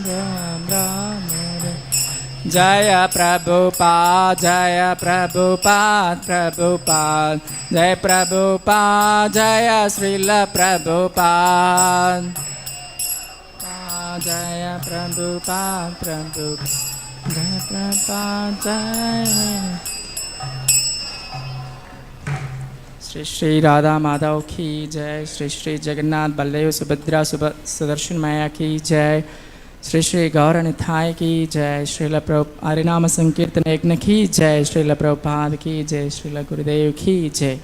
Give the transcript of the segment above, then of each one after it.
Ram Ram Hare. Jaya Prabhupada, Jaya Prabhupada, Prabhupada, Jaya Prabhupada, Jaya Srila Prabhupada, Jaya Prabhupada, Prabhupada, Jaya Prabhupada, Jaya Shri Shri Radha Madhav ki Jai, Shri Shri Jagannath Baladev Subhadra Sudarshan Maya ki Jai, Shri Shri Gauranithai ki Jai, Srila Prabhupada Harinama Sankirtana Yajna ki Jai, Srila Prabhupada ki Jai, Srila Gurudev ki Jai.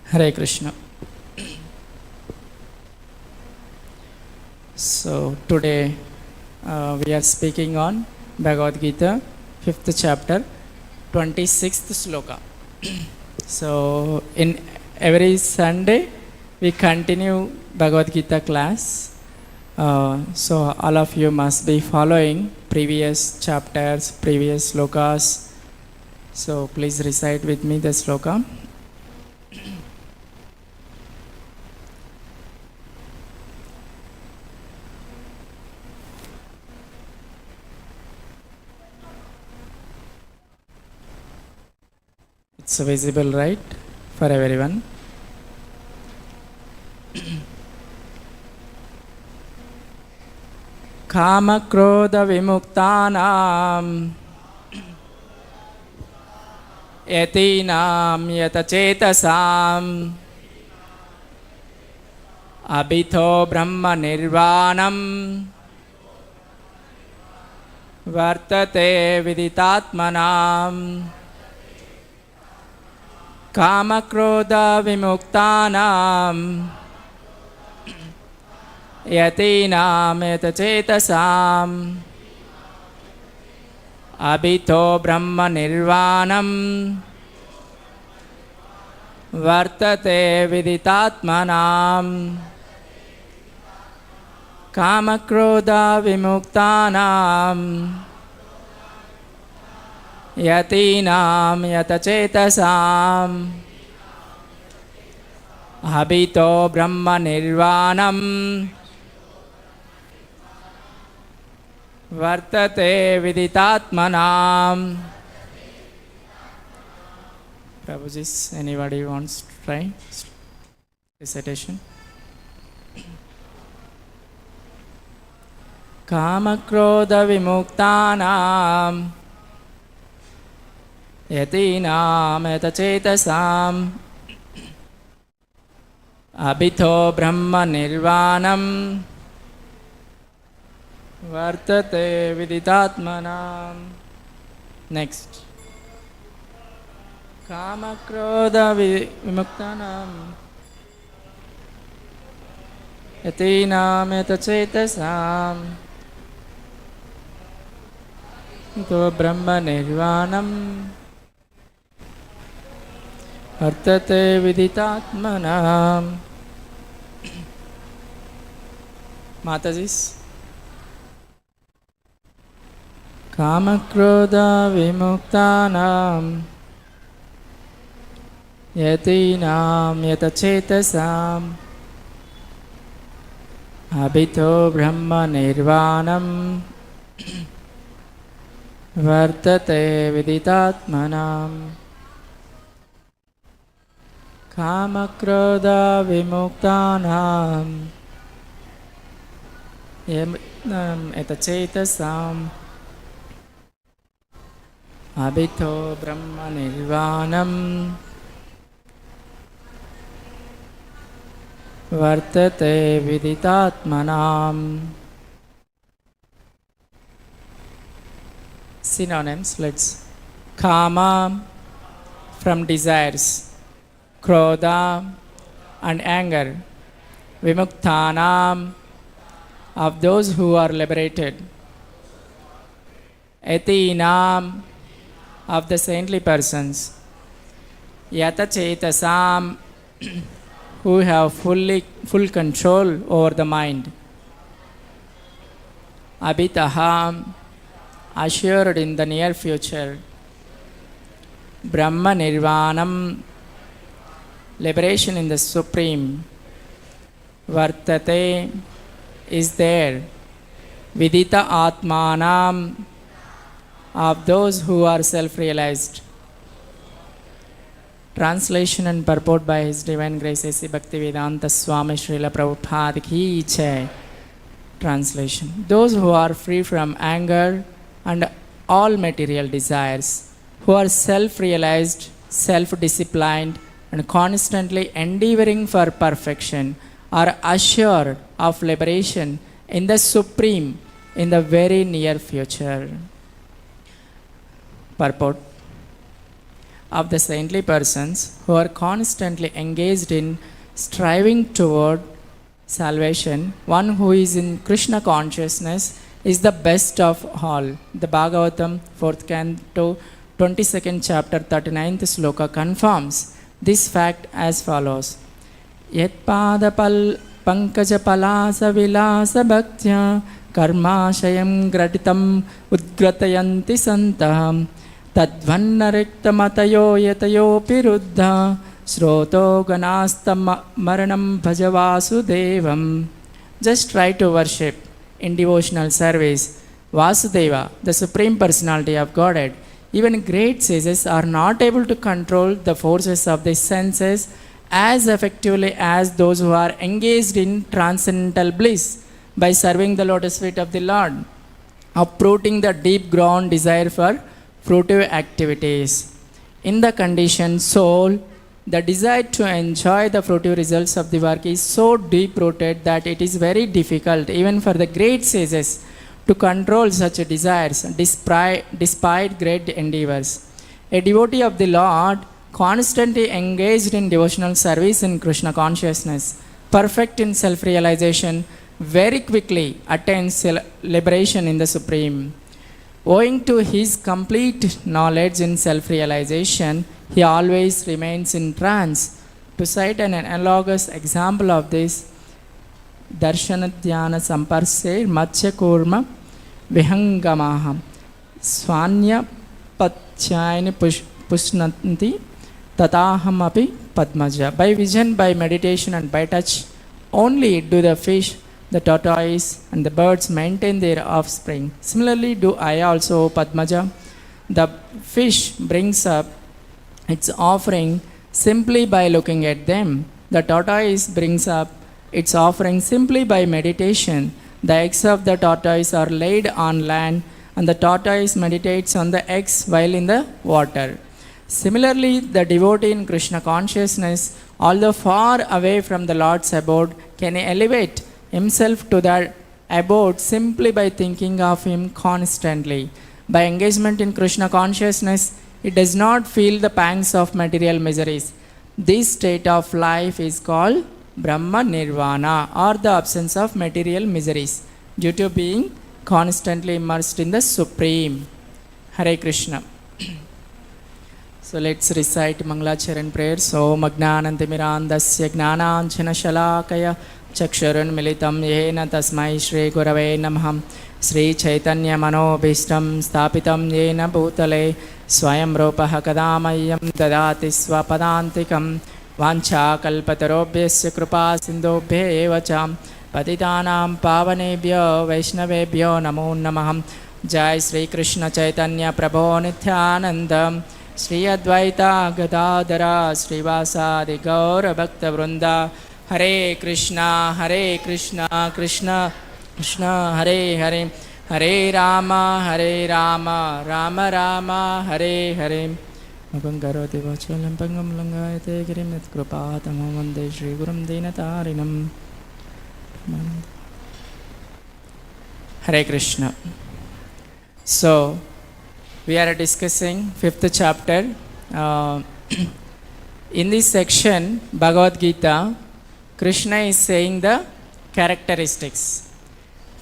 Hare Krishna. So today we are speaking on Bhagavad Gita, 5th chapter, 26th sloka. So in every Sunday we continue Bhagavad Gita class. So all of you must be following previous chapters, previous slokas. So please recite with me the sloka. It's visible, right, for everyone? Kama krodha vimuktanam yatinam yatachetasam abhito brahma nirvanam vartate viditatmanam. Kama krodha vimuktanam yatinam yatachetasam abhito brahma nirvanam vartate viditatmanam. Kama krodha vimuktanam yatinam yatachetasam abhito brahma nirvanam vartate viditatmanam. Prabhuji, anybody wants to try recitation? Kama krodha vimuktanam yatinam yatachetasam abhito brahma nirvanam vartate viditatmanam. Next. Kama krodha vimuktanam yatinam yatachetasam abhito brahma nirvanam vartate viditatmanam. Matajis. Kama krodha vimuktanam yatinam yatachetasam abhito brahma nirvanam vartate viditatmanam. Kama krodha vimuktanam yatachetasam abhito brahma nirvanam vartate viditatmanam. Synonyms, let's. Kama, from desires, krodha and anger, vimuktanam, of those who are liberated, yatinam, of the saintly persons, yatachetasam, who have full control over the mind, abhitaham, assured in the near future, Brahma Nirvanam, liberation in the Supreme, Vartate, is there. Vidita Atmanam, of those who are self-realized. Translation and purport by His Divine Grace A.C. Bhaktivedanta Swami Srila Prabhupada ki jai. Translation. Those who are free from anger and all material desires, who are self-realized, self-disciplined, and constantly endeavoring for perfection, are assured of liberation in the Supreme in the very near future. Purport. Of the saintly persons who are constantly engaged in striving toward salvation, one who is in Krishna consciousness is the best of all. The Bhagavatam, 4th canto, 22nd chapter, 39th sloka confirms this fact as follows. Yet pada pankaja palasa vilasa bhaktya karmashayam gratitam udgratayanti santaham tadvannariktamatayo yatayo piruddha Shroto ganasta maranam bhajavasu devam. Just try to worship in devotional service Vasudeva, the Supreme Personality of Godhead. Even great sages are not able to control the forces of the senses as effectively as those who are engaged in transcendental bliss by serving the lotus feet of the Lord, uprooting the deep ground desire for fruitive activities. In the conditioned soul, the desire to enjoy the fruitive results of the work is so deep-rooted that it is very difficult even for the great sages to control such desires despite great endeavors. A devotee of the Lord, constantly engaged in devotional service in Krishna consciousness, perfect in self-realization, very quickly attains liberation in the Supreme. Owing to his complete knowledge in self-realization, he always remains in trance. To cite an analogous example of this, Darshana Dhyana Samparse Matsya Kurma Vihangamaha Swanya Patchayani Pushnanti Tataham Api Padmaja. By vision, by meditation, and by touch, only do the fish, the tortoise, and the birds maintain their offspring. Similarly, do I also, Padmaja. The fish brings up its offering simply by looking at them. The tortoise brings up its offering simply by meditation. The eggs of the tortoise are laid on land, and the tortoise meditates on the eggs while in the water. Similarly, the devotee in Krishna consciousness, although far away from the Lord's abode, can elevate himself to that abode simply by thinking of him constantly. By engagement in Krishna consciousness, it does not feel the pangs of material miseries. This state of life is called Brahma Nirvana, or the absence of material miseries, due to being constantly immersed in the Supreme. Hare Krishna. So let's recite Mangalacharan prayers. Om Agnanantimirandasya Gnananchana Shalakaya Chakshurun Militam Yena Tasmai Shri Gurave Namaham Śrī Caitanya-Manobhishtam Sthapitam Yena Bhutale Swayam Rupaha Kadamayam Dadati Swapadantikam Vancha Kalpatarobhyasya Kripa Sindhobhya Evacham Patitanam Pavanebhyo Vaishnavebhyo Namo Namaham. Jai Śrī Krishna Caitanya-Prabhu Nityananda Śrī Advaita Gadadhara Śrīvasadi Gaura Bhakta Vrinda. Hare Krishna, Krishna Krishna, Hare Hare, Hare Rama, Rama Rama, Hare Hare. Apankaroti vachalam pangam langayate girim yat krupatamam vande Shri Gurum Dinatarinam. Hare Krishna. So, we are discussing 5th chapter. In this section, Bhagavad Gita, Krishna is saying the characteristics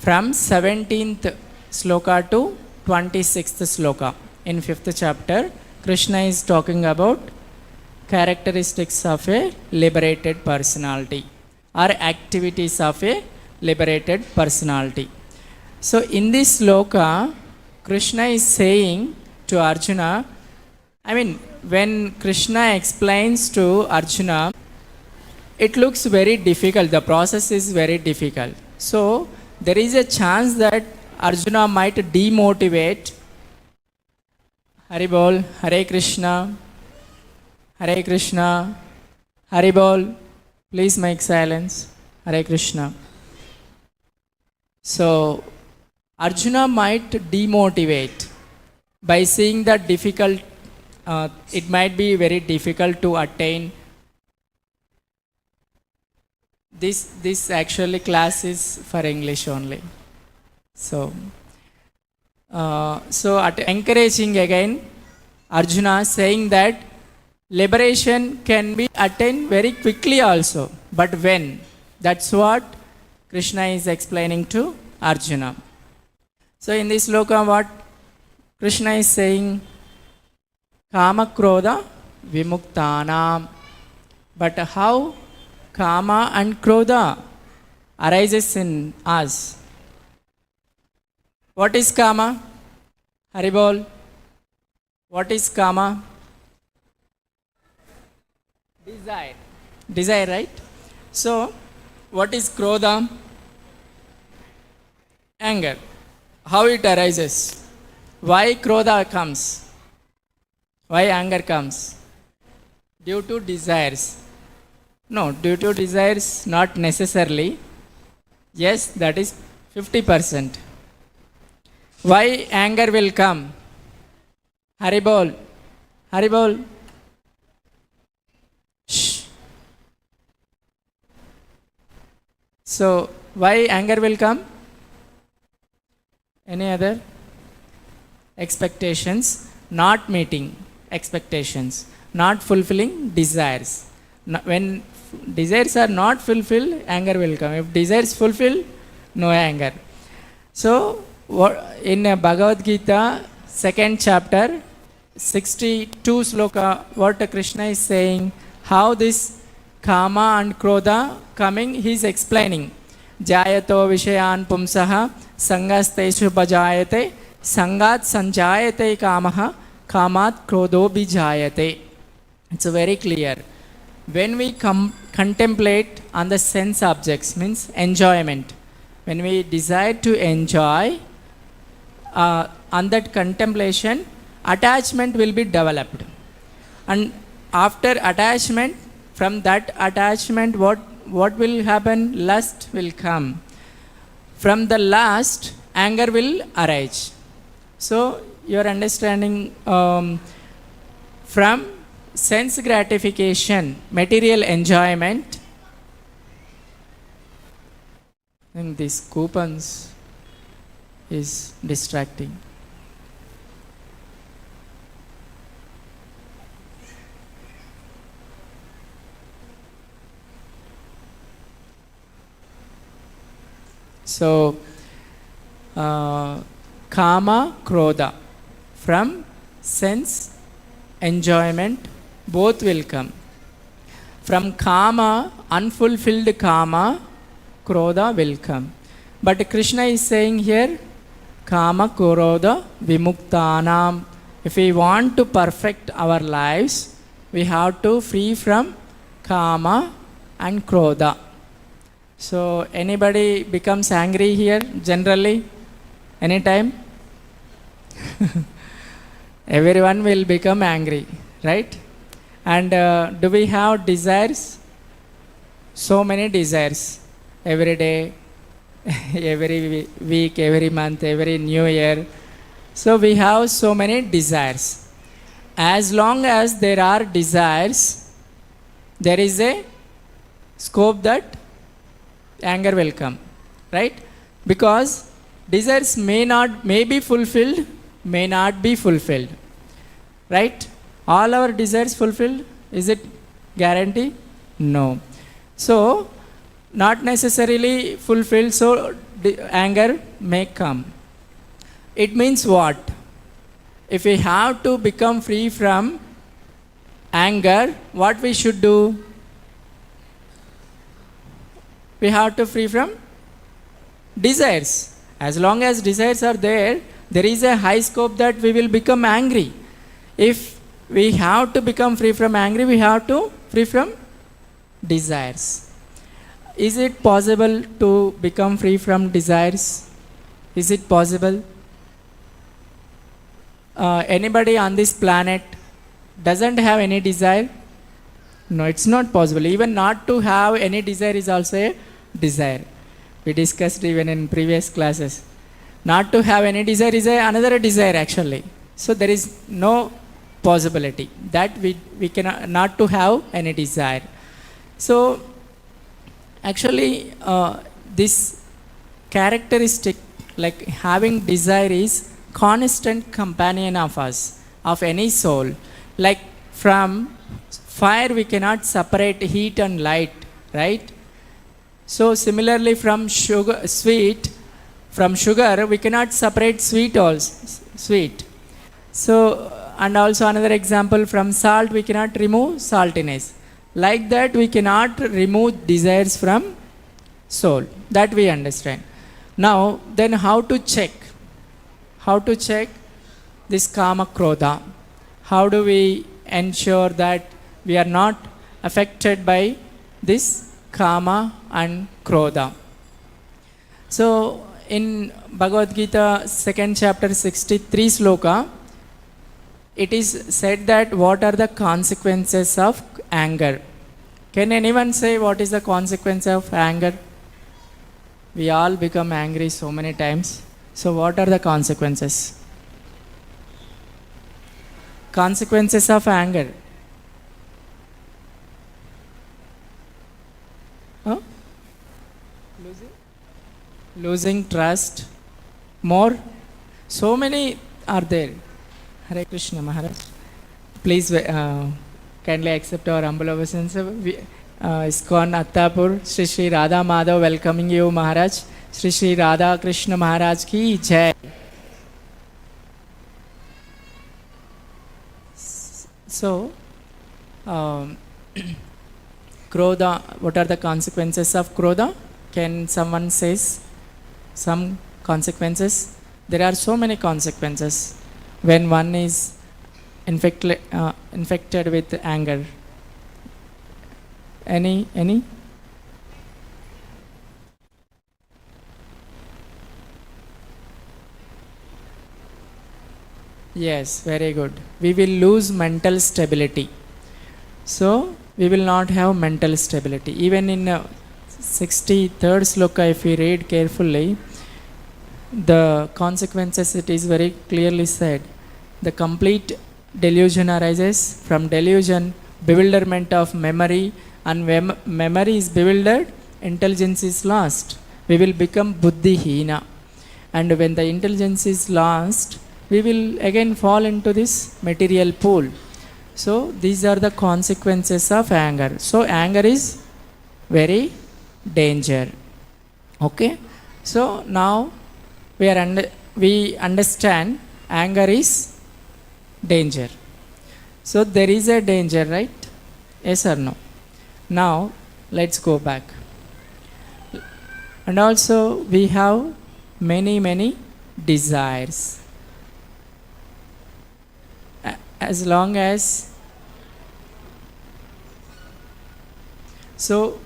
from 17th sloka to 26th sloka. In 5th chapter, Krishna is talking about characteristics of a liberated personality or activities of a liberated personality. So in this sloka, Krishna is saying to Arjuna, when Krishna explains to Arjuna, it looks very difficult. The process is very difficult. So there is a chance that Arjuna might demotivate. Hari Bol, Hare Krishna, Hare Krishna, Hari Bol, please make silence, Hare Krishna. So, Arjuna might demotivate by seeing that difficult, it might be very difficult to attain. This actually class is for English only. So encouraging again Arjuna, saying that liberation can be attained very quickly also. But when? That's what Krishna is explaining to Arjuna. So in this sloka, what Krishna is saying, Kama Krodha Vimuktanam. But how Kama and Krodha arises in us? What is Kama? Haribol. What is Kama? Desire. Desire, right? So, what is Krodha? Anger. How it arises? Why Krodha comes? Why anger comes? Due to desires. No, due to desires, not necessarily. Yes, that is 50%. Why anger will come? Haribol. Haribol. Shh. So, why anger will come? Any other? Expectations. Not meeting expectations. Not fulfilling desires. When desires are not fulfilled, anger will come. If desires fulfilled, no anger. So, in Bhagavad Gita, 2nd chapter, 62 sloka, what Krishna is saying, how this Kama and Krodha coming, he is explaining. Jayato Vishayan Pumsaha Sangasteshu Bajayate Sangat Sanjayate Kamaha Kamat Krodho Bijayate. It's very clear. When we contemplate on the sense objects, means enjoyment, when we desire to enjoy, on that contemplation, attachment will be developed. And after attachment, from that attachment, what will happen? Lust will come. From the lust, anger will arise. So, your understanding from sense gratification, material enjoyment. I think these coupons is distracting. So, Kama, Krodha, from sense enjoyment, both will come. From Kama, unfulfilled Kama, Krodha will come. But Krishna is saying here, Kama Krodha Vimuktanam. If we want to perfect our lives, we have to free from Kama and Krodha. So, anybody becomes angry here generally? Anytime? Everyone will become angry, right? And do we have desires? So many desires. Every day, every week, every month, every new year. So we have so many desires. As long as there are desires, there is a scope that anger will come, right? Because desires may be fulfilled, may not be fulfilled, right? All our desires fulfilled, is it guarantee? No. So, not necessarily fulfilled, so anger may come. It means what? If we have to become free from anger, what we should do? We have to free from desires. As long as desires are there, there is a high scope that we will become angry. If we have to become free from anger, we have to free from desires. is it possible to become free from desires? Is it possible? Anybody on this planet doesn't have any desire? No, it's not possible. Even not to have any desire is also a desire. We discussed even in previous classes. Not to have any desire is another desire actually. So there is no possibility that we cannot not to have any desire. So actually this characteristic, like having desire, is constant companion of us, of any soul. Like from fire we cannot separate heat and light, right? So similarly from sugar we cannot separate sweet. So, and also another example, from salt we cannot remove saltiness. Like that we cannot remove desires from soul. That we understand. Now then how to check? How to check this kama krodha? How do we ensure that we are not affected by this kama and krodha? So in Bhagavad Gita 2nd chapter 63 sloka, it is said that what are the consequences of anger? Can anyone say what is the consequence of anger? We all become angry so many times. So what are the consequences? Consequences of anger. Huh? Losing trust. More? So many are there. Hare Krishna Maharaj. Please kindly accept our humble obeisance. Iskcon Attapur, Shri Shri Radha Madhav welcoming you Maharaj. Shri Shri Radha Krishna Maharaj ki jai. So, Krodha, what are the consequences of Krodha? Can someone say some consequences? There are so many consequences when one is infected with anger. Any? Yes, very good. We will lose mental stability. So we will not have mental stability. Even in 63rd sloka, if we read carefully, the consequences, it is very clearly said. The complete delusion arises. From delusion, bewilderment of memory, and when memory is bewildered, intelligence is lost. We will become buddhihina. And when the intelligence is lost, we will again fall into this material pool. So these are the consequences of anger. So anger is very danger. Okay. So now we understand anger is danger. So there is a danger, right? Yes or no? Now let's go back. And also we have many desires. As long as so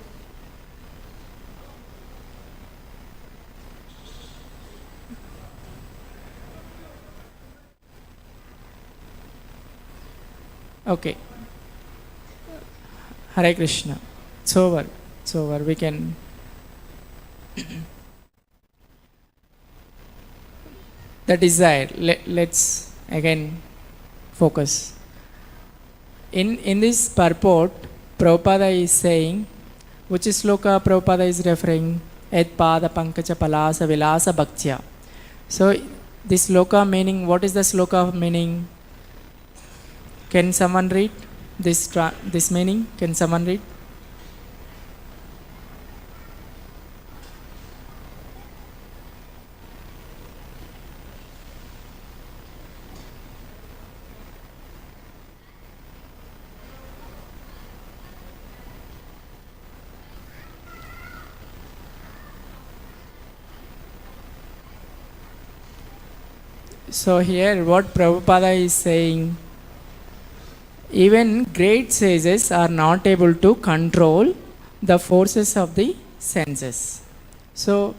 okay, Hare Krishna. It's over. We can the desire. Let's again focus. In this purport, Prabhupada is saying, which sloka Prabhupada is referring? Et pada pankaja palasa vilasa bhaktya. So this sloka meaning, what is the sloka meaning? Can someone read this meaning? Can someone read? So here what Prabhupada is saying, even great sages are not able to control the forces of the senses. So,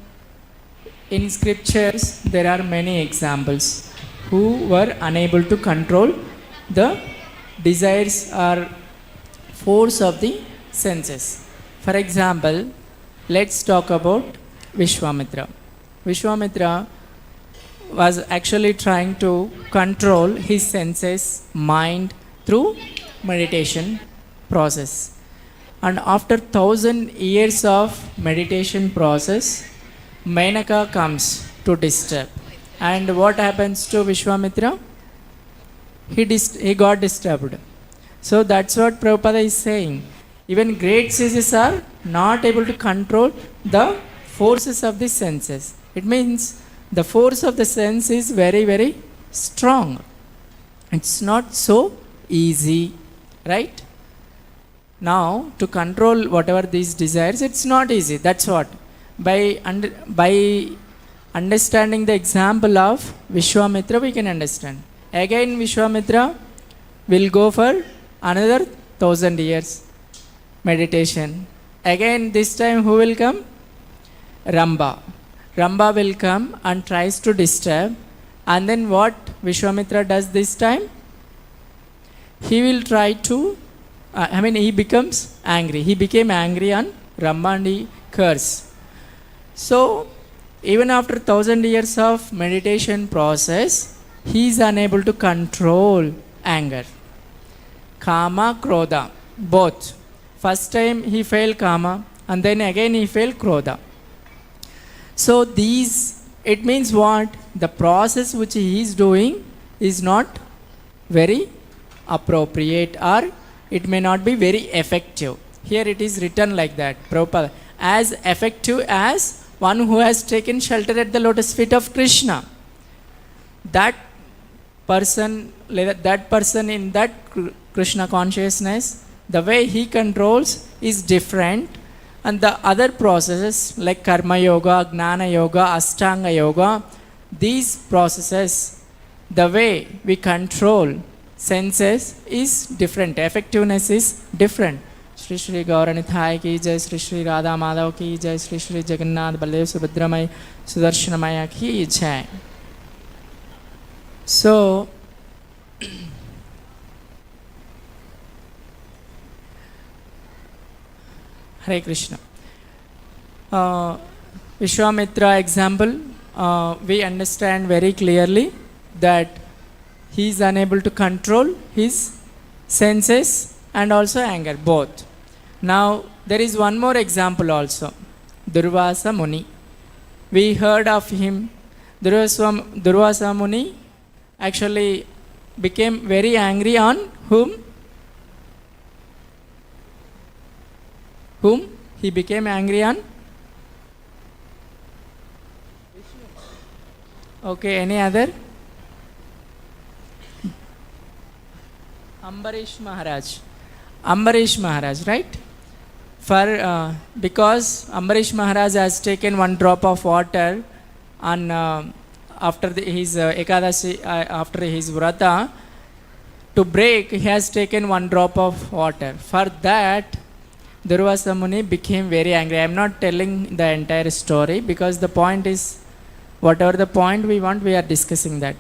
in scriptures, there are many examples who were unable to control the desires or force of the senses. For example, let's talk about Viswamitra. Viswamitra was actually trying to control his senses, mind through meditation process. And after 1,000 years of meditation process, Menaka comes to disturb. And what happens to Viswamitra? He got disturbed. So that's what Prabhupada is saying. Even great sages are not able to control the forces of the senses. It means the force of the sense is very, very strong. It's not so easy, right? Now, to control whatever these desires, it's not easy. That's what. By understanding the example of Vishwamitra, we can understand. Again, Vishwamitra will go for another 1,000 years meditation. Again, this time who will come? Ramba. Ramba will come and tries to disturb. And then what Vishwamitra does this time? He will try to, he becomes angry. He became angry on Ramba and he cursed. So, even after 1,000 years of meditation process, he is unable to control anger. Kama, Krodha, both. First time he failed Kama and then again he failed Krodha. So it means what? The process which he is doing is not very appropriate or it may not be very effective. Here it is written like that, Prabhupada, as effective as one who has taken shelter at the lotus feet of Krishna. That person in that Krishna consciousness, the way he controls is different, and the other processes like Karma Yoga, Gnana Yoga, Ashtanga Yoga, these processes, the way we control senses is different, effectiveness is different. Shri Shri Gauranithai ki jai, Shri Shri Radha Madhav ki jai, Shri Shri Jagannath Baladev Subhadramai Sudarshanamaya ki jai. So, Hare Krishna. Vishwamitra example, we understand very clearly that he is unable to control his senses and also anger, both. Now, there is one more example also. Durvasa Muni. We heard of him. Durvasa Muni actually became very angry on whom? Whom he became angry on? Okay, any other? Ambarish Maharaj, right? Because Ambarish Maharaj has taken one drop of water on after his Ekadashi, after his Vrata, to break, he has taken one drop of water. For that, Durvasa Muni became very angry. I am not telling the entire story because the point is, whatever the point we want, we are discussing that.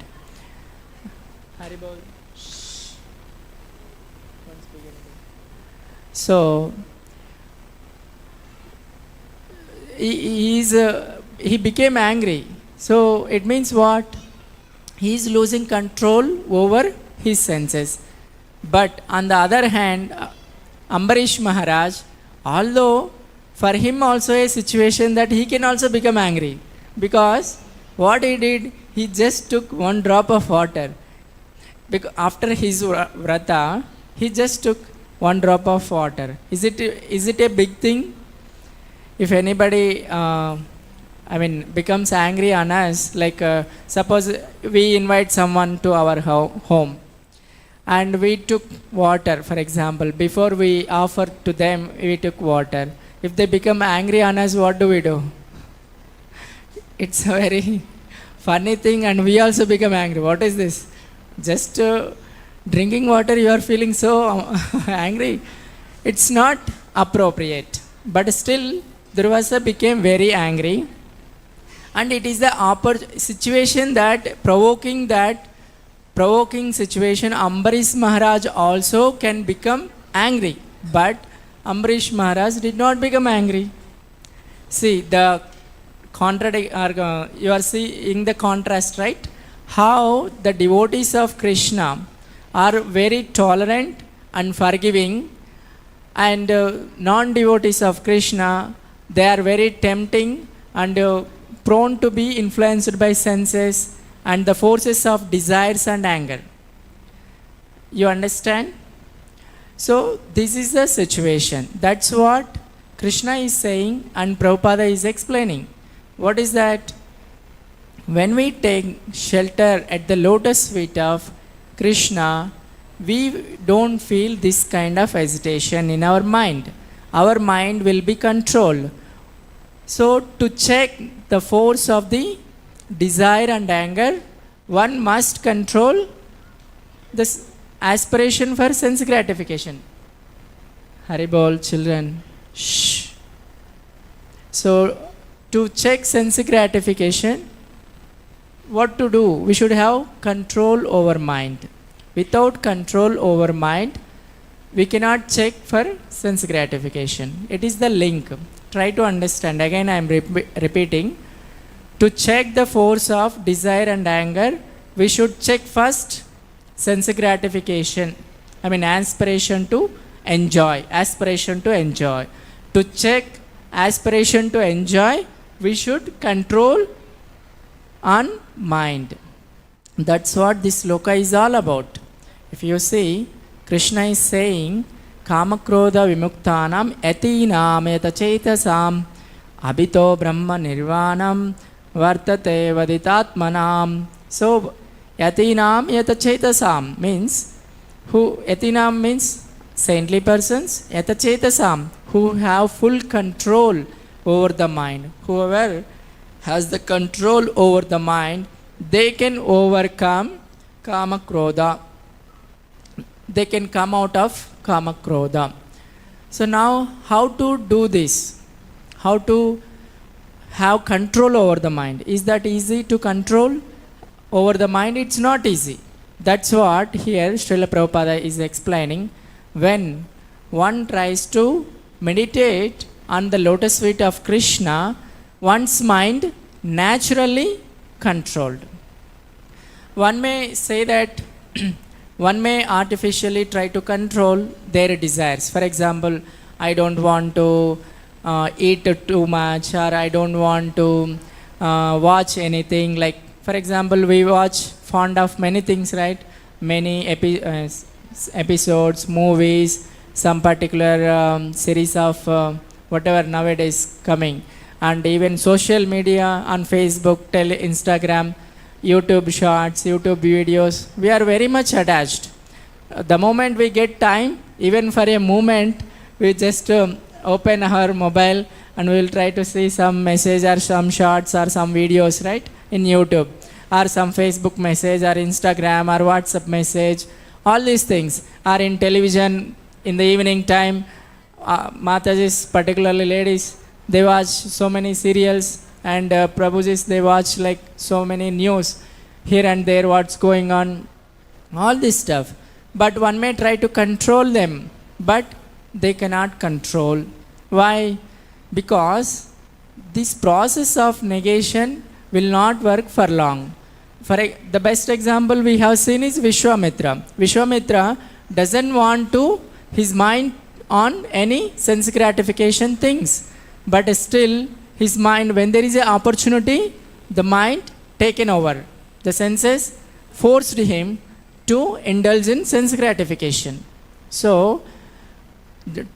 Haribol. So, he became angry. So, it means what? He is losing control over his senses. But on the other hand, Ambarish Maharaj, although for him also a situation that he can also become angry, because what he did, he just took one drop of water. Because after his vrata, he just took one drop of water. Is it a big thing? If anybody becomes angry on us, like suppose we invite someone to our home and we took water, for example, before we offer to them, we took water. If they become angry on us, what do? It's a very funny thing, and we also become angry. What is this? Just drinking water, you are feeling so angry. It's not appropriate. But still, Durvasa became very angry, and it is the situation that provoking situation, Ambarish Maharaj also can become angry, but Ambarish Maharaj did not become angry. See the you are seeing the contrast, right? How the devotees of Krishna are very tolerant and forgiving, and non-devotees of Krishna, they are very tempting and prone to be influenced by senses and the forces of desires and anger. You understand? So this is the situation. That's what Krishna is saying and Prabhupada is explaining. What is that? When we take shelter at the lotus feet of Krishna, we don't feel this kind of hesitation in our mind. Our mind will be controlled. So to check the force of the desire and anger, one must control this aspiration for sense gratification. Haribol, children. Shh. So to check sense gratification, what to do? We should have control over mind. Without control over mind, we cannot check for sense gratification. It is the link. Try to understand. Again, I am repeating. To check the force of desire and anger, we should check first sense gratification. Aspiration to enjoy. Aspiration to enjoy. To check aspiration to enjoy, we should control on mind. That's what this sloka is all about. If you see, Krishna is saying, Kamakrodha vimuktanam yatinam yatachaitasam abhito brahma nirvanam vartate vaditatmanam. So, yatinam yatachaitasam means, yatinam means saintly persons, yatachaitasam, who have full control over the mind. Whoever has the control over the mind, they can overcome kama krodha. They can come out of kama krodha. So now, how to do this? How to have control over the mind? Is that easy to control over the mind? It's not easy. That's what here Srila Prabhupada is explaining. When one tries to meditate on the lotus feet of Krishna, one's mind naturally controlled. One may say that one may artificially try to control their desires. For example, I don't want to eat too much, or I don't want to watch anything. Like, for example, we watch fond of many things, right? Many episodes, movies, some particular series of whatever nowadays coming. And even social media on Facebook, Instagram, YouTube shorts, YouTube videos, we are very much attached. The moment we get time, even for a moment, we just open our mobile and we will try to see some message or some shorts or some videos, right, in YouTube, or some Facebook message or Instagram or WhatsApp message. All these things are in television in the evening time. Matajis, particularly ladies, they watch so many serials, and Prabhujis, they watch like so many news here and there, what's going on, all this stuff. But one may try to control them, but they cannot control. Why? Because this process of negation will not work for long. The best example we have seen is Viswamitra. Viswamitra doesn't want to his mind on any sense gratification things, but still his mind, when there is an opportunity, the mind taken over. The senses forced him to indulge in sense gratification. So,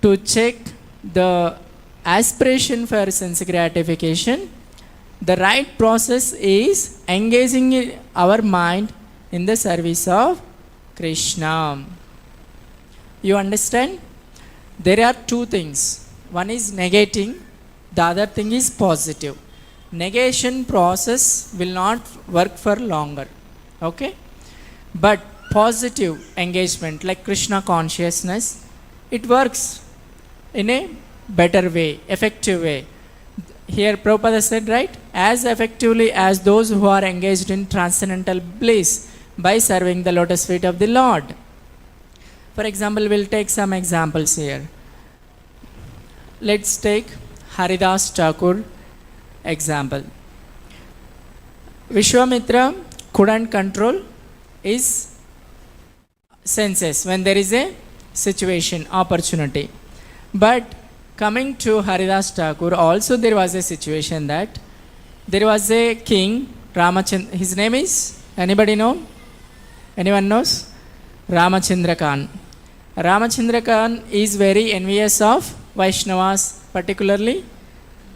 to check the aspiration for sense gratification, the right process is engaging our mind in the service of Krishna. You understand? There are two things. One is negating, the other thing is positive. Negation process will not work for longer. Okay? But positive engagement like Krishna consciousness, it works in a better way, effective way. here Prabhupada said, right, as effectively as those who are engaged in transcendental bliss by serving the lotus feet of the Lord. For example, we'll take some examples here. Let's take Haridas Thakur example. Vishwamitra couldn't control his senses when there is a situation, opportunity. But coming to Haridas Thakur, also there was a situation that there was a king, Ramachandra, his name is, anybody know? Anyone knows? Ramachandra Khan. Ramachandra Khan is very envious of Vaishnavas, particularly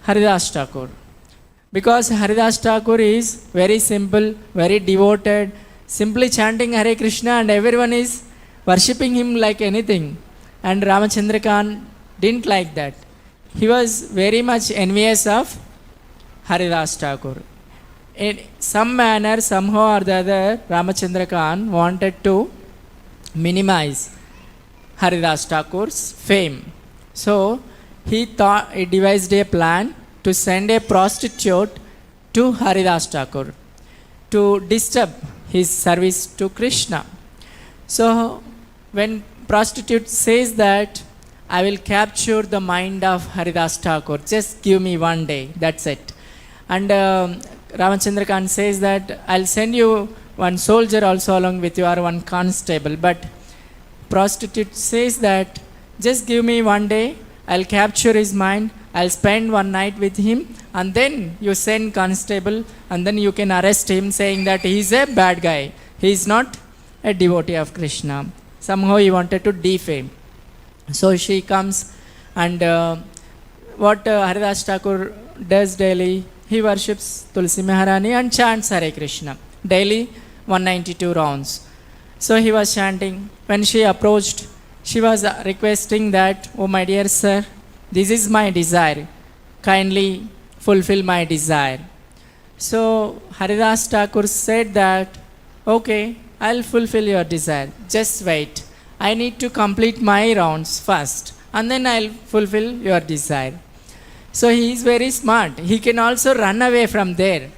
Haridas Thakur. Because Haridas Thakur is very simple, very devoted, simply chanting Hare Krishna and everyone is worshipping him like anything. And Ramachandra Khan didn't like that. He was very much envious of Haridas Thakur. In some manner, somehow or the other, Ramachandra Khan wanted to minimize Haridas Thakur's fame. So he devised a plan to send a prostitute to Haridas Thakur to disturb his service to Krishna. So when prostitute says that, I will capture the mind of Haridas Thakur, just give me one day, that's it. And Ramachandra Khan says that, I'll send you one soldier also along with you, or one constable. But prostitute says that, just give me one day, I'll capture his mind, I'll spend one night with him, and then you send constable, and then you can arrest him, saying that he's a bad guy, he's not a devotee of Krishna. Somehow he wanted to defame. So she comes, and what Haridas Thakur does daily, he worships Tulsi Maharani and chants Hare Krishna daily 192 rounds. So he was chanting. When she approached, she was requesting that, oh my dear sir, this is my desire, kindly fulfill my desire. So Haridas Thakur said that, okay, I'll fulfill your desire, just wait. I need to complete my rounds first, and then I'll fulfill your desire. So he is very smart. He can also run away from there.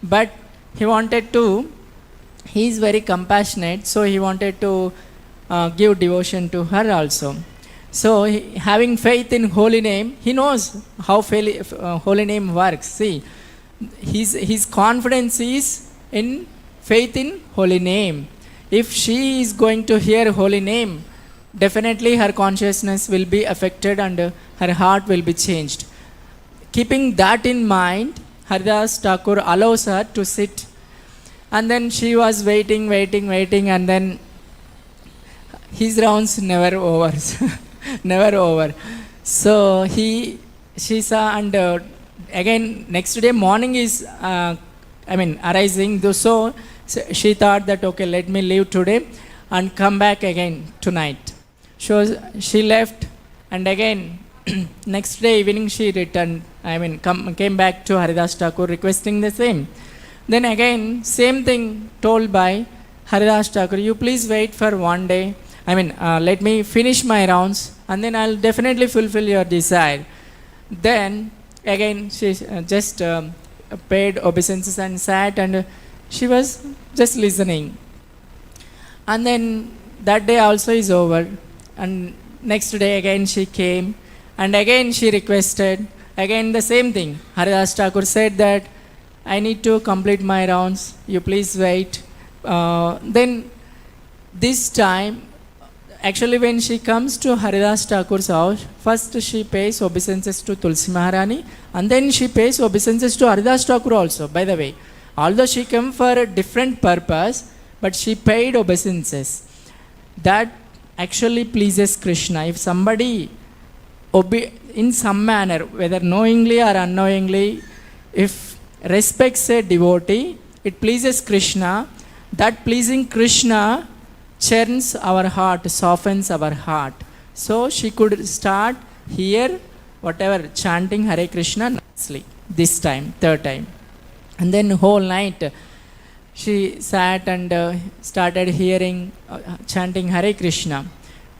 But he is very compassionate, so he wanted to give devotion to her also. So having faith in holy name, he knows how holy name works. See, his confidence is in faith in holy name. If she is going to hear holy name, definitely her consciousness will be affected and her heart will be changed. Keeping that in mind, Haridas Thakur allows her to sit. And then she was waiting, and then his rounds never over. Never over. So she saw, and again next day morning is arising. So she thought that, okay, let me leave today and come back again tonight. So she left, and again next day evening she returned. Came back to Haridas Thakur requesting the same. Then again same thing told by Haridas Thakur. You please wait for one day. Let me finish my rounds, and then I'll definitely fulfill your desire. Then again she just paid obeisances and sat, and she was just listening. And then that day also is over, and next day again she came, and again she requested, again the same thing. Haridas Thakur said that, I need to complete my rounds, you please wait. Then this time, actually when she comes to Haridas Thakur's house, first she pays obeisances to Tulsi Maharani, and then she pays obeisances to Haridas Thakur also, by the way. Although she came for a different purpose, but she paid obeisances. That actually pleases Krishna. If somebody in some manner, whether knowingly or unknowingly, if respects a devotee, it pleases Krishna. That pleasing Krishna churns our heart, softens our heart. So she could start here, whatever, chanting Hare Krishna nicely, this time, third time. And then whole night she sat and started hearing, chanting Hare Krishna.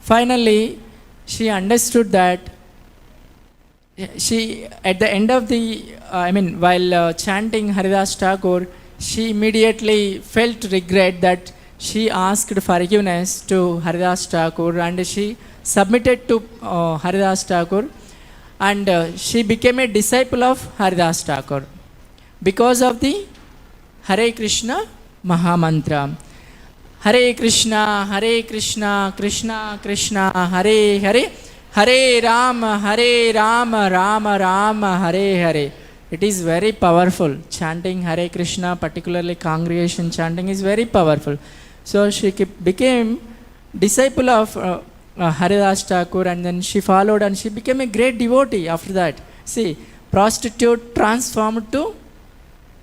Finally, she understood that she, at the end of the, while chanting Haridas Thakur, she immediately felt regret that she asked forgiveness to Haridas Thakur, and she submitted to Haridas Thakur, and she became a disciple of Haridas Thakur because of the Hare Krishna Mahamantra. Hare Krishna, Krishna Krishna, Hare Hare, Hare Rama, Rama Rama, Hare Hare. It is very powerful. Chanting Hare Krishna, particularly congregation chanting, is very powerful. So she became disciple of Haridas Thakur, and then she followed and she became a great devotee after that. See, prostitute transformed to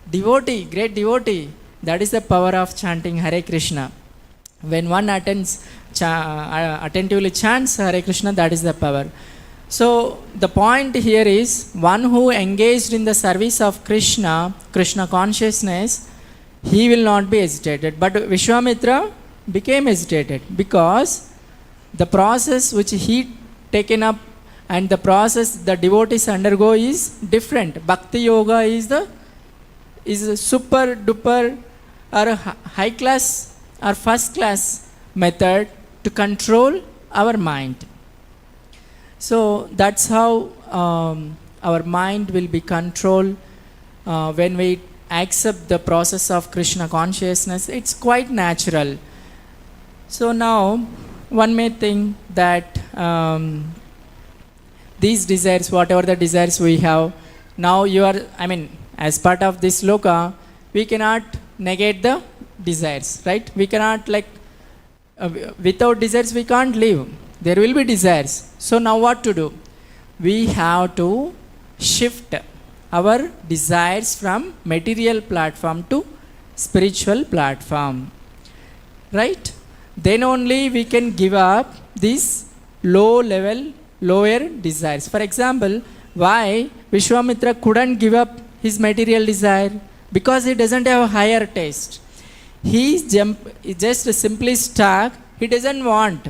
devotee, great devotee. That is the power of chanting Hare Krishna. When one attentively chants Hare Krishna, that is the power. So the point here is, one who engaged in the service of Krishna, Krishna consciousness, he will not be agitated. But Vishwamitra became agitated because the process which he taken up and the process the devotees undergo is different. Bhakti yoga is a super duper or a high class or first class method to control our mind. So that's how our mind will be controlled when we accept the process of Krishna consciousness. It's quite natural. So now one may think that these desires, whatever the desires we have, now you are, as part of this loka, we cannot negate the desires, right? We cannot without desires we can't live. There will be desires. So now what to do? We have to shift our desires from material platform to spiritual platform, right? Then only we can give up these lower desires. For example, why Vishwamitra couldn't give up his material desire? Because he doesn't have a higher taste. He just simply stuck. He doesn't want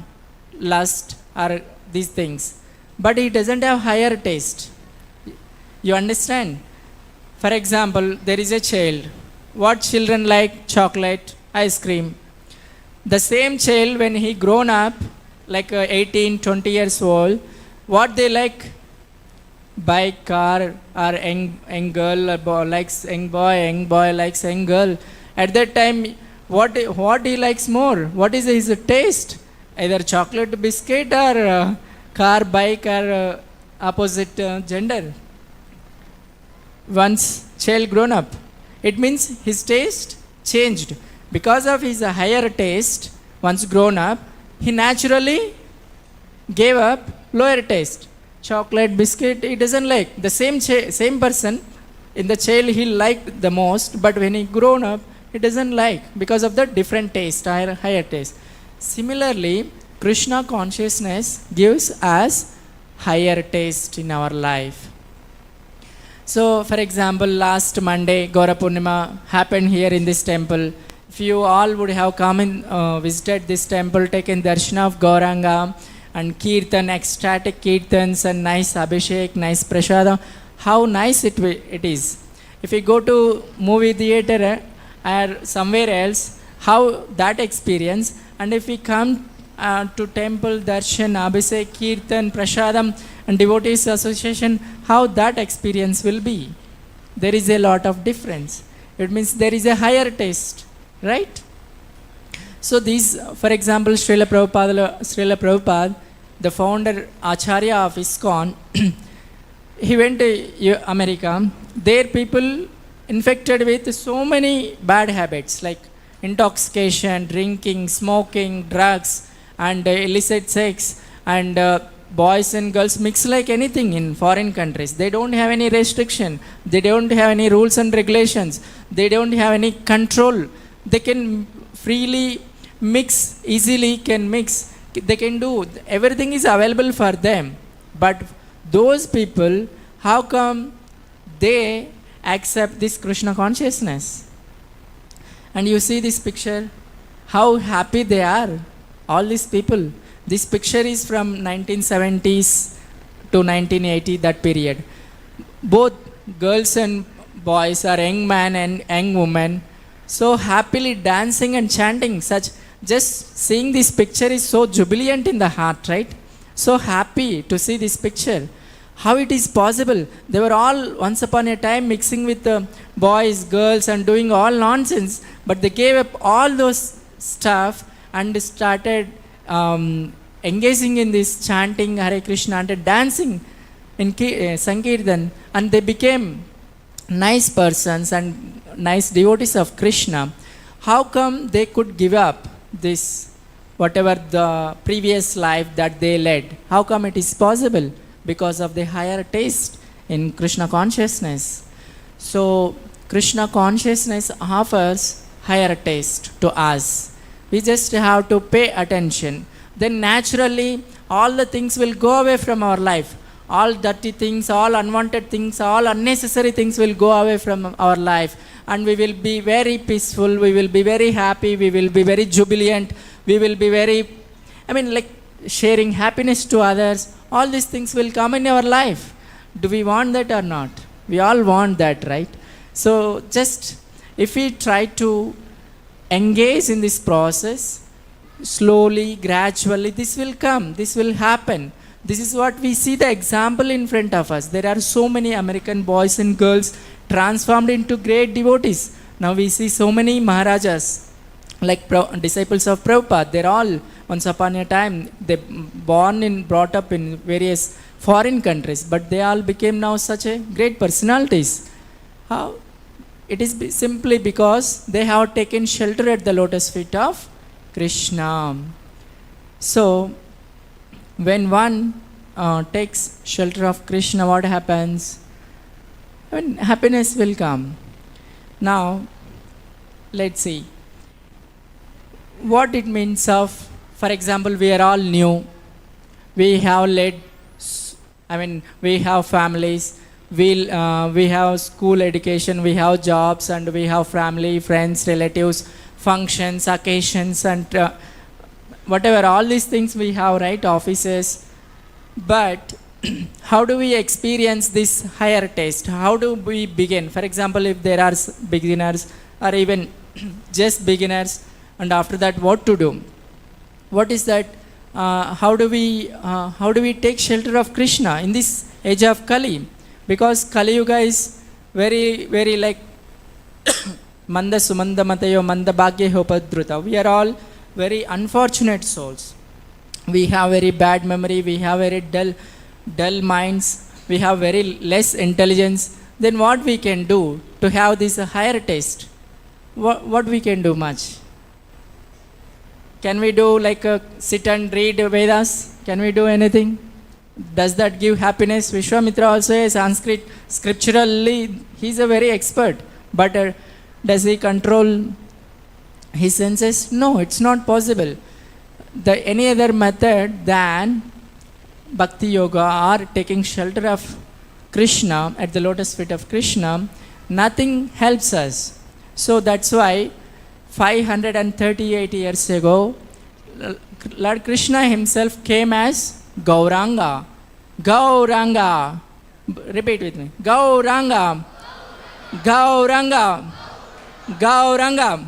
lust or these things, but he doesn't have higher taste. You understand? For example, there is a child. What children like? Chocolate, ice cream. The same child, when he grown up, like 18, 20 years old, what they like? Bike, car, or young girl likes young boy likes young girl. At that time, what he likes more? What is his taste? Either chocolate biscuit or car, bike, or opposite gender. Once child grown up, it means his taste changed. Because of his higher taste, once grown up, he naturally gave up lower taste. Chocolate, biscuit, he doesn't like. The same person, in the child he liked the most, but when he grown up, he doesn't like because of the different taste, higher taste. Similarly, Krishna consciousness gives us higher taste in our life. So, for example, last Monday, Gaura Purnima happened here in this temple. If you all would have come and visited this temple, taken darshana of Gauranga and kirtan, ecstatic kirtans and nice abhishek, nice prasada, how nice it is. If you go to movie theater or somewhere else, how that experience, and if we come to temple, darshan, abhishek, kirtan, prasadam and devotees association, how that experience will be. There is a lot of difference. It means there is a higher taste, right? So these, for example, Srila Prabhupada, the founder Acharya of Iskcon, he went to America. There people infected with so many bad habits like intoxication, drinking, smoking, drugs, and illicit sex, and boys and girls mix like anything in foreign countries. They don't have any restriction. They don't have any rules and regulations. They don't have any control. They can freely mix, easily can mix. They can do, everything is available for them. But those people, how come they accept this Krishna consciousness? And you see this picture, how happy they are, all these people. This picture is from 1970s, to 1980, that period. Both girls and boys, or young man and young woman, so happily dancing and chanting. Such, just seeing this picture is so jubilant in the heart, right? So happy to see this picture. How it is possible? They were all once upon a time mixing with the boys, girls, and doing all nonsense, but they gave up all those stuff and started engaging in this chanting Hare Krishna and dancing in Sankirtan, and they became nice persons and nice devotees of Krishna. How come they could give up this, whatever the previous life that they led? How come it is possible? Because of the higher taste in Krishna consciousness. So Krishna consciousness offers higher taste to us. We just have to pay attention. Then naturally all the things will go away from our life. All dirty things, all unwanted things, all unnecessary things will go away from our life, and we will be very peaceful, we will be very happy, we will be very jubilant, we will be very, like sharing happiness to others. All these things will come in our life. Do we want that or not? We all want that, right? So just if we try to engage in this process, slowly, gradually, this will come, this will happen. This is what we see the example in front of us. There are so many American boys and girls transformed into great devotees. Now we see so many Maharajas, like disciples of Prabhupada. They're all, once upon a time, they born and brought up in various foreign countries, but they all became now such a great personalities. How? It is simply because they have taken shelter at the lotus feet of Krishna. So when one takes shelter of Krishna, what happens? Happiness will come. Now, let's see what it means of, for example, we are all new. We have led, we have families, we have school education, we have jobs, and we have family, friends, relatives, functions, occasions, and whatever, all these things we have, right? Offices. But how do we experience this higher taste? How do we begin? For example, if there are beginners or even just beginners, and after that what to do? What is that? How do we take shelter of Krishna in this age of Kali? Because Kali Yuga is very, very like Manda Sumanda Matayo Manda Bhagya Hopadruta. We are all very unfortunate souls. We have very bad memory, we have very dull minds, we have very less intelligence. Then what we can do to have this higher taste? What we can do much? Can we do like sit and read Vedas? Can we do anything? Does that give happiness? Vishwamitra also is Sanskrit scripturally, he is a very expert. But does he control his senses? No, it's not possible. Any other method than Bhakti Yoga or taking shelter of Krishna at the lotus feet of Krishna, nothing helps us. So that's why 538 years ago, Lord Krishna himself came as Gauranga. Gauranga. Repeat with me. Gauranga. Gauranga. Gauranga.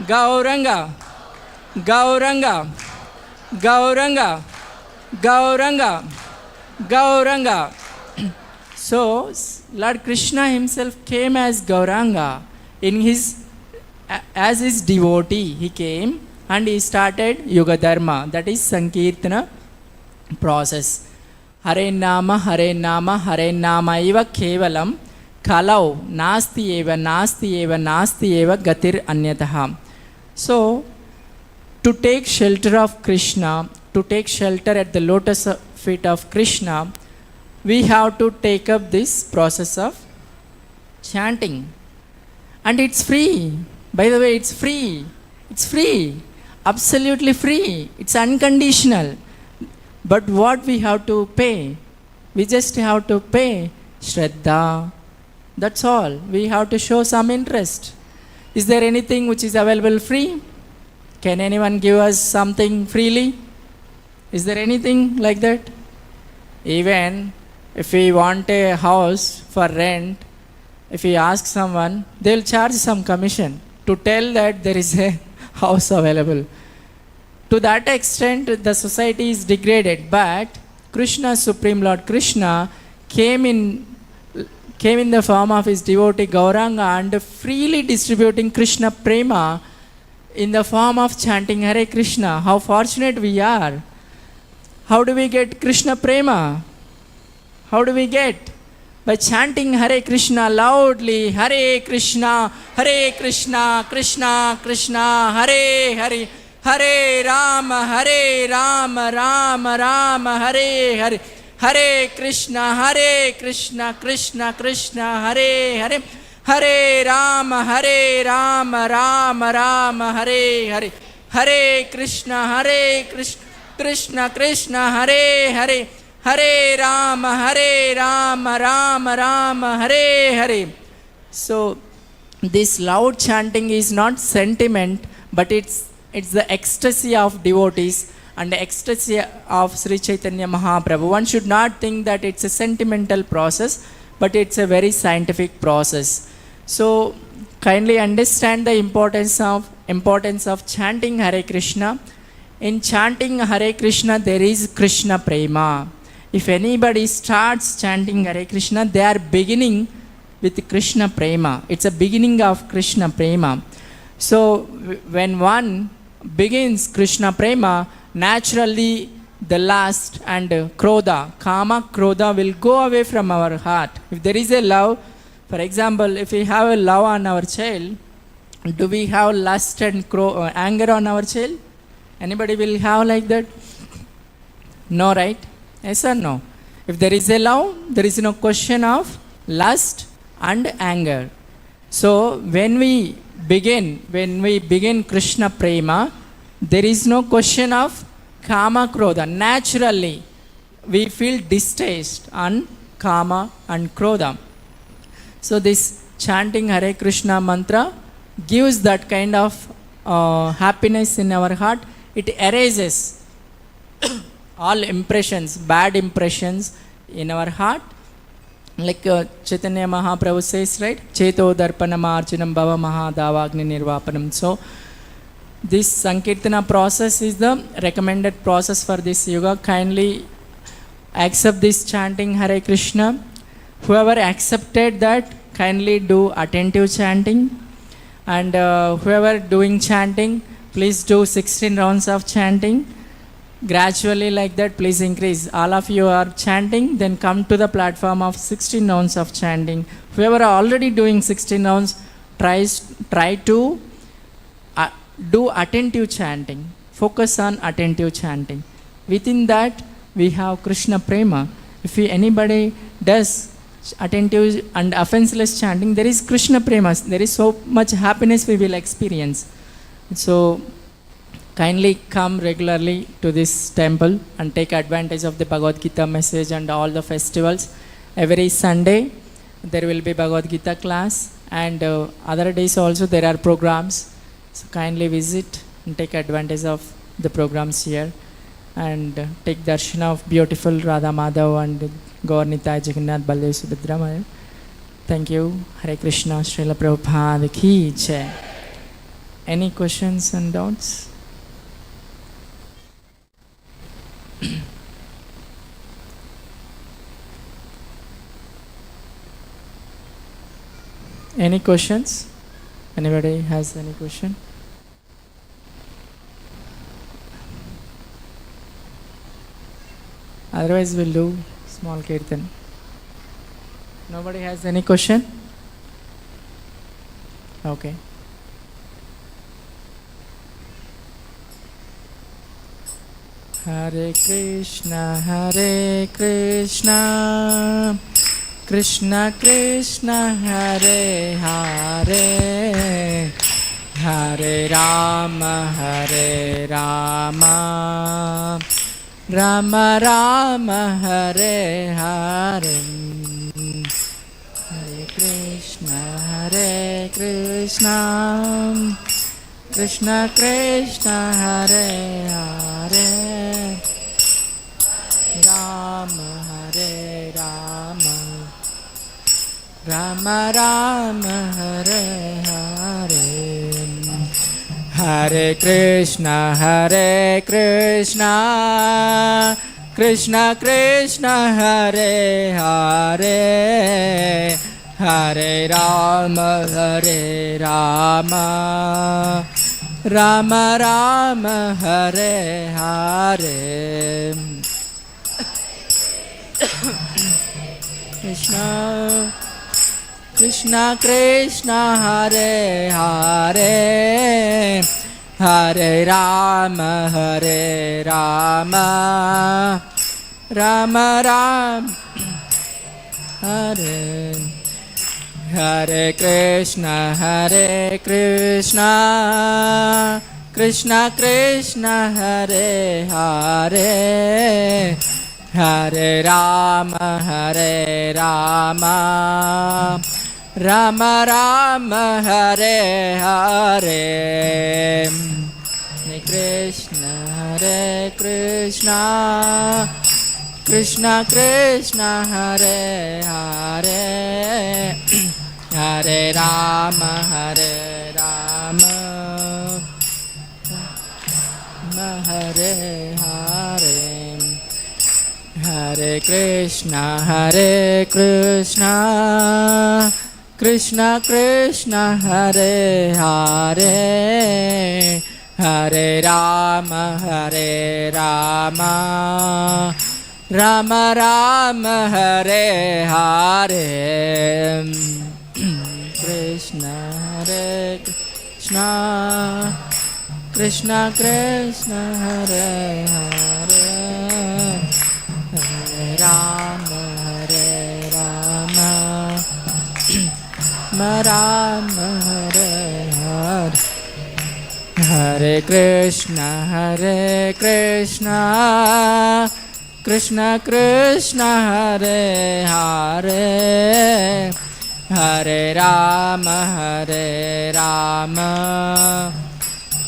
Gauranga. Gauranga. Gauranga. Gauranga. Gauranga. So Lord Krishna himself came as Gauranga. As his devotee, he came and he started Yuga Dharma, that is Sankirtana process. Hare Nama, Hare Nama, Hare Nama eva kevalam kalau nasti eva, nasti eva, nasti eva gatir anyataha. So, to take shelter of Krishna, to take shelter at the lotus feet of Krishna, we have to take up this process of chanting. And it's free. By the way, it's free. It's free. Absolutely free. It's unconditional. But what we have to pay? We just have to pay Shraddha. That's all. We have to show some interest. Is there anything which is available free? Can anyone give us something freely? Is there anything like that? Even if we want a house for rent, if we ask someone, they will charge some commission to tell that there is a house available. To that extent, the society is degraded. But Krishna, Supreme Lord Krishna, came in the form of his devotee Gauranga and freely distributing Krishna Prema in the form of chanting Hare Krishna. How fortunate we are. How do we get Krishna Prema? How do we get? By chanting Hare Krishna loudly. Hare Krishna, Krishna Krishna, Hare Hare, Hare Rama, Rama Rama, Hare Hare. Hare Krishna, Krishna Krishna, Hare Hare. Hare Rama, Rama Rama, Hare Hare. Hare Krishna, Krishna Krishna, Hare Hare. Hare Rama, Rama Rama, Hare Hare. So this loud chanting is not sentiment, but it's the ecstasy of devotees and the ecstasy of Śrī Caitanya-Mahaprabhu. One should not think that it's a sentimental process, but it's a very scientific process. So kindly understand the importance of chanting Hare Krishna. In chanting Hare Krishna, there is Krishna Prema. If anybody starts chanting Hare Krishna, they are beginning with Krishna Prema. It's a beginning of Krishna Prema. So when one begins Krishna Prema, naturally the lust and krodha, kama, krodha will go away from our heart. If there is a love, for example, if we have a love on our child, do we have lust and anger on our child? Anybody will have like that? No, right? Yes or no? If there is a love, there is no question of lust and anger. So when we begin Krishna Prema, there is no question of kama krodha. Naturally, we feel distaste on kama and krodha. So this chanting Hare Krishna mantra gives that kind of happiness in our heart. It erases all impressions, bad impressions in our heart. Like Chaitanya Mahaprabhu says, right? Cheto darpanam arjunam bhava mahadavagni nirvapanam. So this Sankirtana process is the recommended process for this yoga. Kindly accept this chanting Hare Krishna. Whoever accepted that, kindly do attentive chanting. And whoever doing chanting, please do 16 rounds of chanting. Gradually like that, please increase. All of you are chanting, then come to the platform of 16 rounds of chanting. Whoever are already doing 16 rounds, try to do attentive chanting. Focus on attentive chanting. Within that, we have Krishna Prema. If anybody does attentive and offenseless chanting, there is Krishna Prema. There is so much happiness we will experience. So kindly come regularly to this temple and take advantage of the Bhagavad Gita message and all the festivals. Every Sunday there will be Bhagavad Gita class, and other days also there are programs. So kindly visit and take advantage of the programs here and take darshan of beautiful Radha Madhav and Gaur-Nitai Jagannath Baldev Subhadra Maya. Thank you. Hare Krishna. Srila Prabhupada ki jai. Any questions and doubts? Any questions? Anybody has any question? Otherwise we'll do small kirtan. Nobody has any question? Okay. Hare Krishna, Krishna Krishna, Hare Hare, Hare Rama, Rama Rama, Hare Hare. Hare Krishna, Krishna Krishna, Hare Hare, Rama Rama Rama Hare Hare, Hare Krishna Krishna Krishna Hare Hare, Hare Rama Rama Rama Hare Hare, Krishna Krishna Krishna Hare Hare, Hare Rama Rama Rama Hare, Hare Krishna Krishna Krishna Hare Hare, Hare Rama Rama Rama Hare Hare, Hare Krishna Krishna Krishna Hare Hare, Hare Rama Hare Hare, Hare Krishna Krishna Krishna Hare Hare, Hare Rama Rama Rama Hare Hare, Krishna Krishna Krishna Hare Hare, Hare Rama Rama Hare Hare, Hare Krishna Krishna Krishna Hare Hare, Hare Rama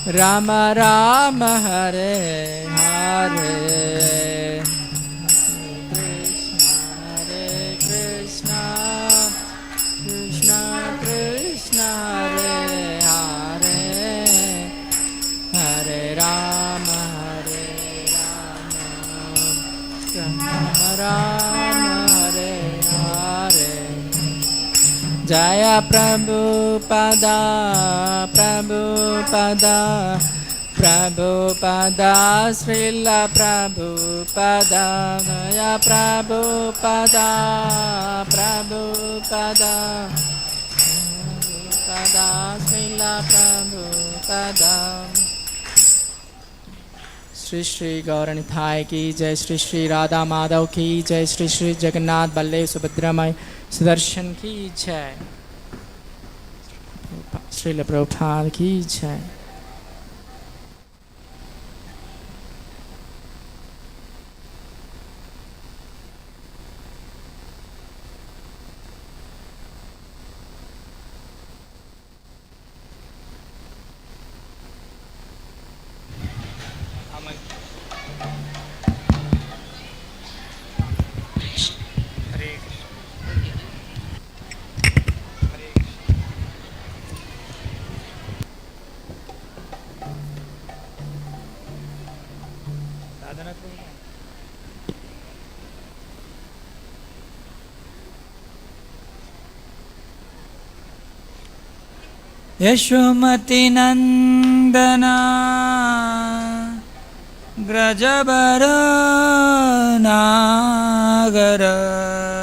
Rama Rama Hare Hare, Krishna Krishna Krishna Hare Hare, Hare Rama Rama Hare Hare, Jaya Prabhupada Srila Prabhupada, Jaya Prabhupada Srila Prabhupada, Shri Shri Gaur Nitai की जय, श्री श्री राधा माधव की जय, श्री श्री जगन्नाथ बल्लभ सुभद्रामय सुदर्शन की जय, श्रील प्रभुपाद की जय। यशोमती नंदना व्रजवर नागर